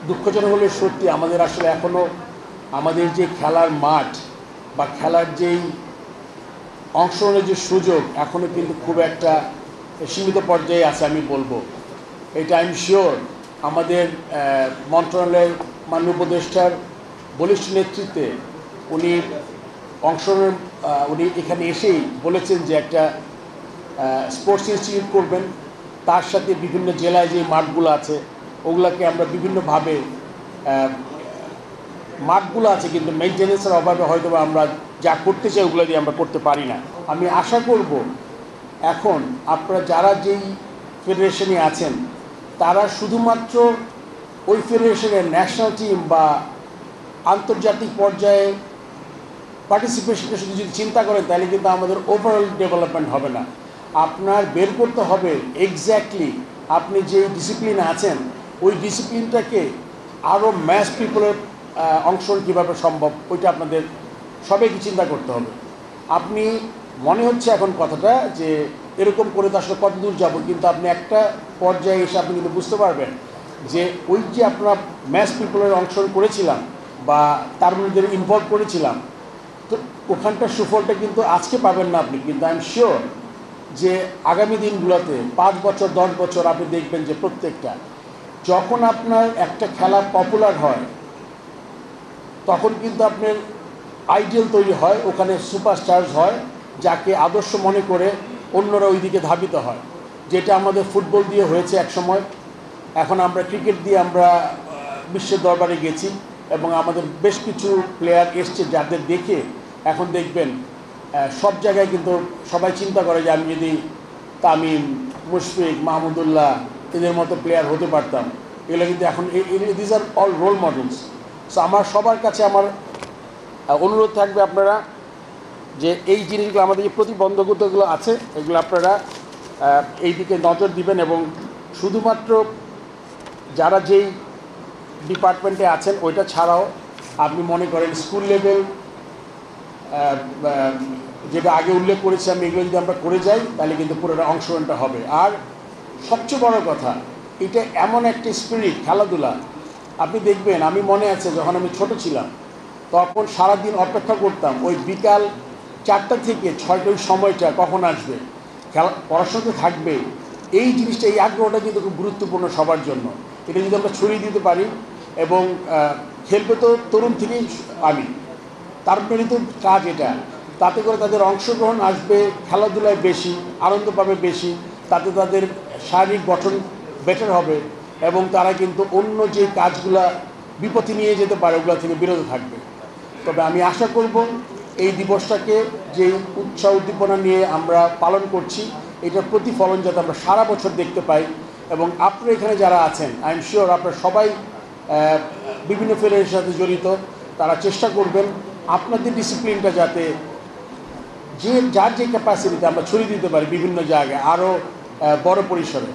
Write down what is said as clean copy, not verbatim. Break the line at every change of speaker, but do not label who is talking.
দুঃখজনক হলে সত্যি আমাদের আসলে এখনও আমাদের যে খেলার মাঠ বা খেলার যেই অংশগ্রহণের যে সুযোগ এখনও কিন্তু খুব একটা সীমিত পর্যায়ে আছে আমি বলবো। এটা আই এম শিওর আমাদের মন্ত্রণালয়ের মাননীয় উপদেষ্টার বলিষ্ঠ নেতৃত্বে উনি অংশগ্রহণ উনি এখানে এসেই বলেছেন যে একটা স্পোর্টস ইনস্টিটিউট করবেন, তার সাথে বিভিন্ন জেলায় যে মাঠগুলো আছে ওগুলোকে আমরা বিভিন্নভাবে মাঠগুলো আছে কিন্তু মেইনটেনেন্সের অভাবে হয়তো আমরা যা করতে চাই ওগুলো দিয়ে আমরা করতে পারি না। আমি আশা করব এখন আপনারা যারা যেই ফেডারেশনে আছেন তারা শুধুমাত্র ওই ফেডারেশনের ন্যাশনাল টিম বা আন্তর্জাতিক পর্যায়ে পার্টিসিপেশনের শুধু যদি চিন্তা করেন তাহলে কিন্তু আমাদের ওভারঅল ডেভেলপমেন্ট হবে না। আপনার বের করতে হবে এক্স্যাক্টলি আপনি যে ডিসিপ্লিনে আছেন ওই ডিসিপ্লিনটাকে আরও ম্যাস পিপলের অংশগ্রহণ কীভাবে সম্ভব ওইটা আপনাদের সবাইকে চিন্তা করতে হবে। আপনি মনে হচ্ছে এখন কথাটা যে এরকম করে তো আসলে কত দূর যাবো, কিন্তু আপনি একটা পর্যায়ে এসে আপনি কিন্তু বুঝতে পারবেন যে ওই যে আপনারা ম্যাস পিপলের অংশগ্রহণ করেছিলাম বা তার মধ্যে ইনভলভ করেছিলাম, তো ওখানটার সুফলটা কিন্তু আজকে পাবেন না আপনি, কিন্তু আই এম শিওর যে আগামী দিনগুলোতে 5 বছর 10 বছর আপনি দেখবেন যে প্রত্যেকটা যখন আপনার একটা খেলা পপুলার হয় তখন কিন্তু আপনার আইডিয়াল তৈরি হয়, ওখানে সুপারস্টার্স হয় যাকে আদর্শ মনে করে অন্যরা ওই দিকে ধাবিত হয়, যেটা আমাদের ফুটবল দিয়ে হয়েছে এক সময়। এখন আমরা ক্রিকেট দিয়ে আমরা বিশ্বের দরবারে গেছি এবং আমাদের বেশ কিছু প্লেয়ার এসছে যাদের দেখে এখন দেখবেন সব জায়গায় কিন্তু সবাই চিন্তা করে যে আমি যদি তামিম, মুশফিক, মাহমুদুল্লাহ এদের মতো প্লেয়ার হতে পারতাম। এগুলো কিন্তু এখন this are all role models. So আমার সবার কাছে আমার অনুরোধ থাকবে আপনারা যে এই জিনিসগুলো আমাদের যে প্রতিবন্ধকতাগুলো আছে এগুলো আপনারা এই দিকে নজর দিবেন এবং শুধুমাত্র যারা যেই ডিপার্টমেন্টে আছেন ওইটা ছাড়াও আপনি মনে করেন স্কুল লেভেল যেটা আগে উল্লেখ করেছি আমি, এগুলো যদি আমরা করে যাই তাহলে কিন্তু পুরোটা অংশগ্রহণটা হবে। আর সবচেয়ে বড় কথা এটা এমন একটা স্পিরিট খেলাধুলা, আপনি দেখবেন আমি মনে আছে যখন আমি ছোট ছিলাম তখন সারাদিন অপেক্ষা করতাম ওই বিকাল 4টা থেকে 6টা ওই সময়টা কখন আসবে, খেলা পড়াশোনা তো থাকবে। এই জিনিসটা এই আগ্রহটা কিন্তু খুব গুরুত্বপূর্ণ সবার জন্য। এটা যদি আমরা ছড়িয়ে দিতে পারি এবং খেলবে তো তরুণ থেকেই আমি, তার প্রেরিত কাজ এটা, তাতে করে তাদের অংশগ্রহণ আসবে খেলাধুলায় বেশি, আনন্দ পাবে বেশি, তাতে তাদের শারীরিক গঠন বেটার হবে এবং তারা কিন্তু অন্য যে কাজগুলা বিপথে নিয়ে যেতে পারে ওগুলো থেকে বিরত থাকবে। তবে আমি আশা করব এই দিবসটাকে যে উৎসাহ উদ্দীপনা নিয়ে আমরা পালন করছি এটার প্রতিফলন যাতে আমরা সারা বছর দেখতে পাই। এবং আপনারা এখানে যারা আছেন আই এম শিওর আপনারা সবাই বিভিন্ন ফেডারেশনের সাথে জড়িত, তারা চেষ্টা করবেন আপনাদের ডিসিপ্লিনটা যাতে যার যে ক্যাপাসিটিতে আমরা ছড়িয়ে দিতে পারি বিভিন্ন জায়গায় আরও বড় পরিসরে।